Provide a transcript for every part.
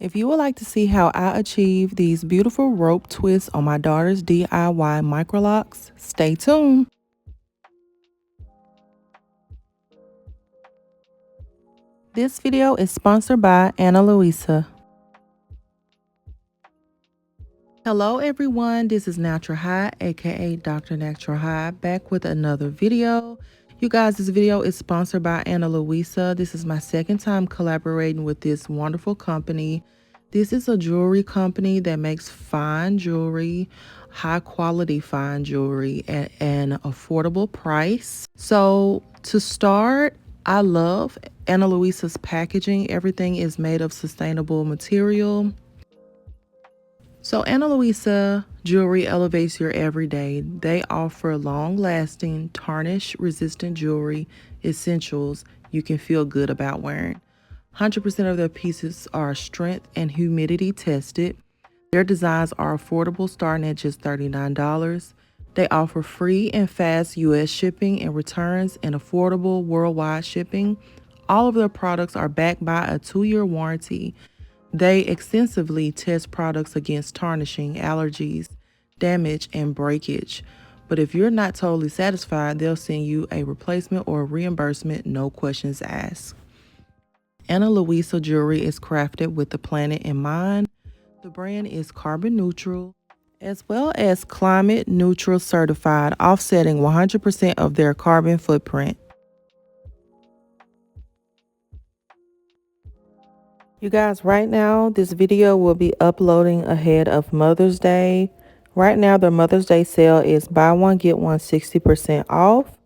If you would like to see how I achieve these beautiful rope twists on my daughter's DIY Microlocks, stay tuned. This video is sponsored by Luisa. Hello everyone, this is NaturalHY, aka Dr. NaturalHY, back with another video. You guys, this video is sponsored by Luisa. This is my second time collaborating with this wonderful company. This is a jewelry company that makes fine jewelry, high quality fine jewelry at an affordable price. So to start, I love Luisa's packaging. Everything is made of sustainable material. So Luisa jewelry elevates your everyday. They offer long-lasting, tarnish-resistant jewelry essentials you can feel good about wearing. 100% of their pieces are strength and humidity tested. Their designs are affordable, starting at just $39. They offer free and fast US shipping and returns and affordable worldwide shipping. All of their products are backed by a 2-year warranty. They extensively test products against tarnishing, allergies, damage, and breakage. But if you're not totally satisfied, they'll send you a replacement or reimbursement, no questions asked. Luisa jewelry is crafted with the planet in mind. The brand is carbon neutral, as well as climate neutral certified, offsetting 100% of their carbon footprint. You guys, right now, this video will be uploading ahead of Mother's Day. Right now, their Mother's Day sale is buy one, get one 60% off.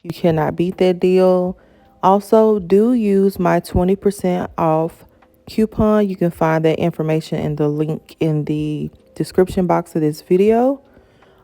You cannot beat that deal. Also, do use my 20% off coupon. You can find that information in the link in the description box of this video.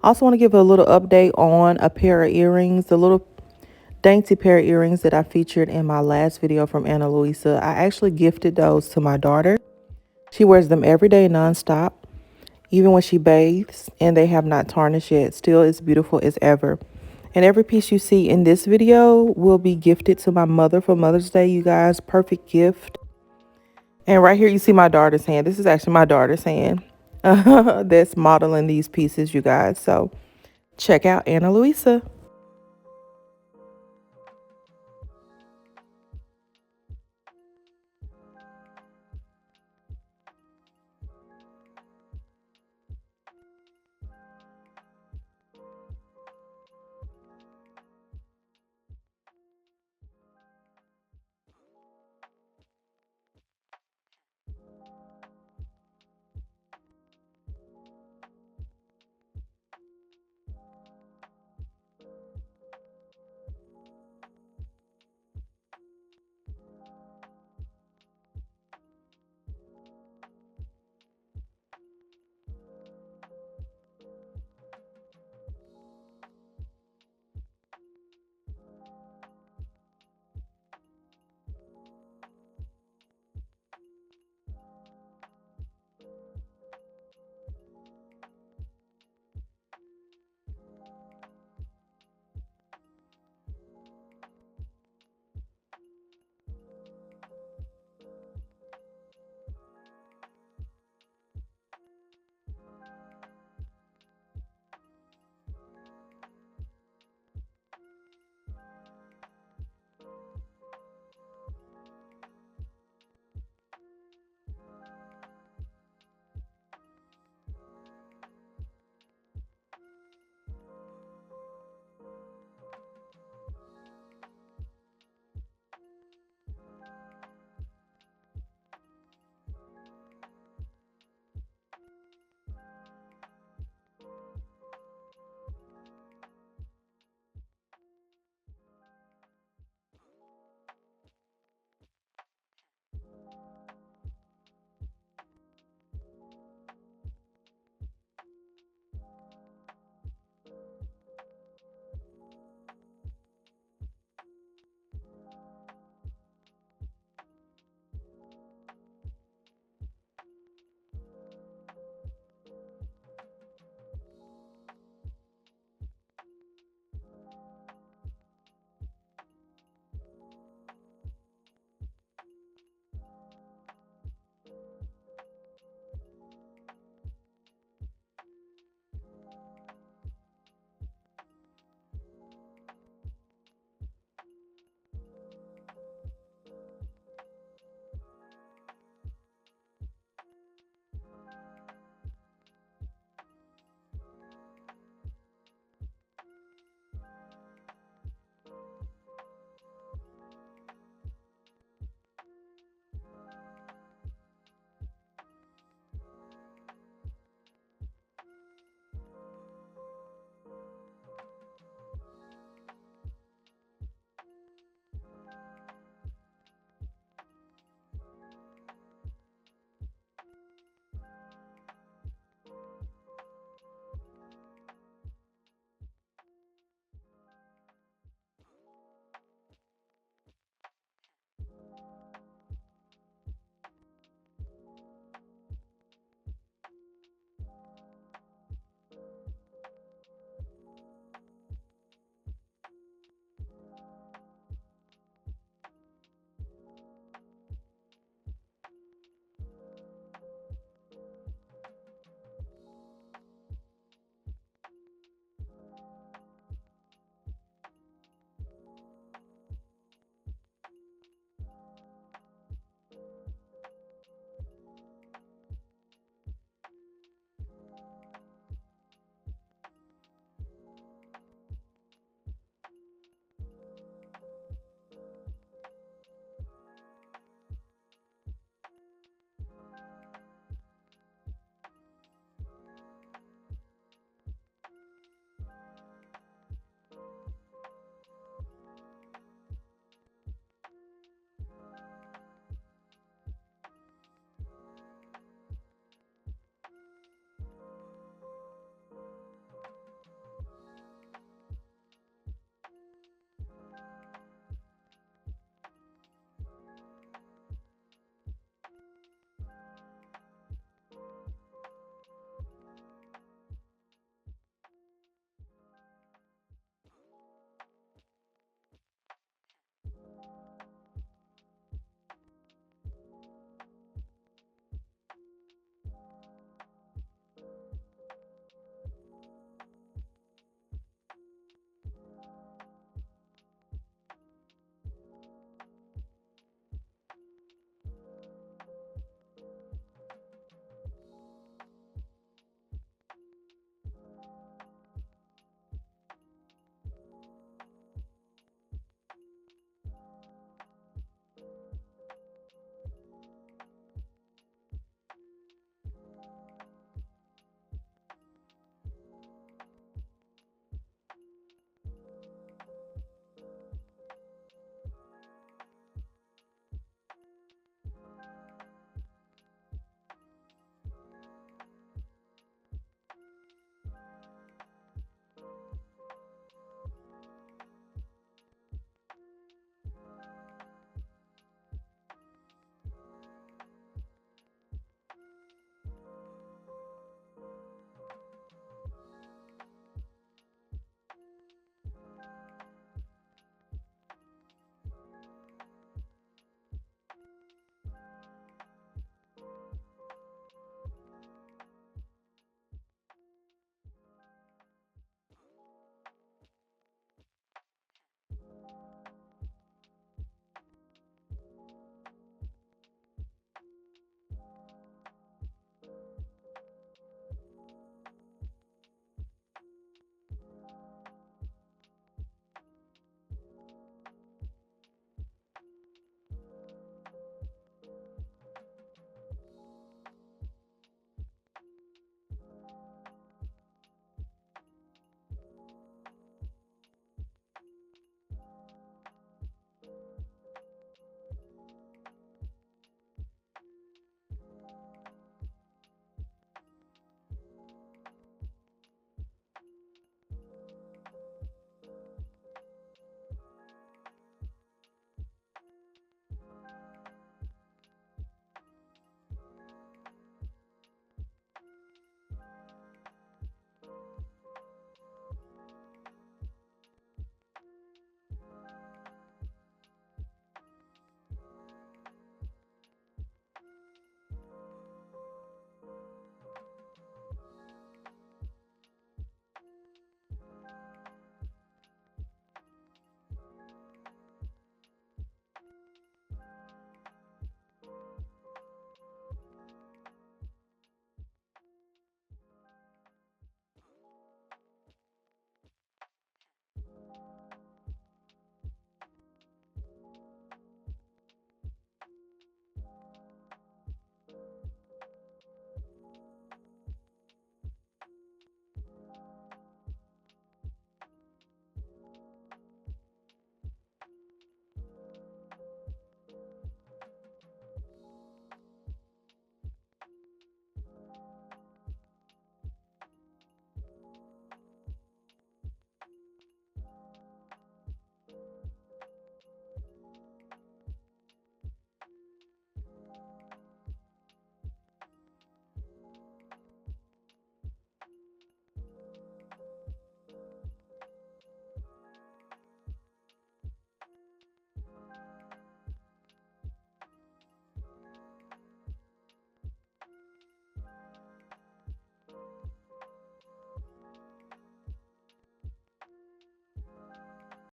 Also want to give a little update on a pair of earrings, the little dainty pair of earrings that I featured in my last video from Luisa. I actually gifted those to my daughter. She wears them every day nonstop, even when she bathes, and they have not tarnished yet. Still as beautiful as ever. And every piece you see in this video will be gifted to my mother for Mother's Day, you guys. Perfect gift. And right here you see my daughter's hand. This is actually my daughter's hand that's modeling these pieces, you guys. So check out Luisa.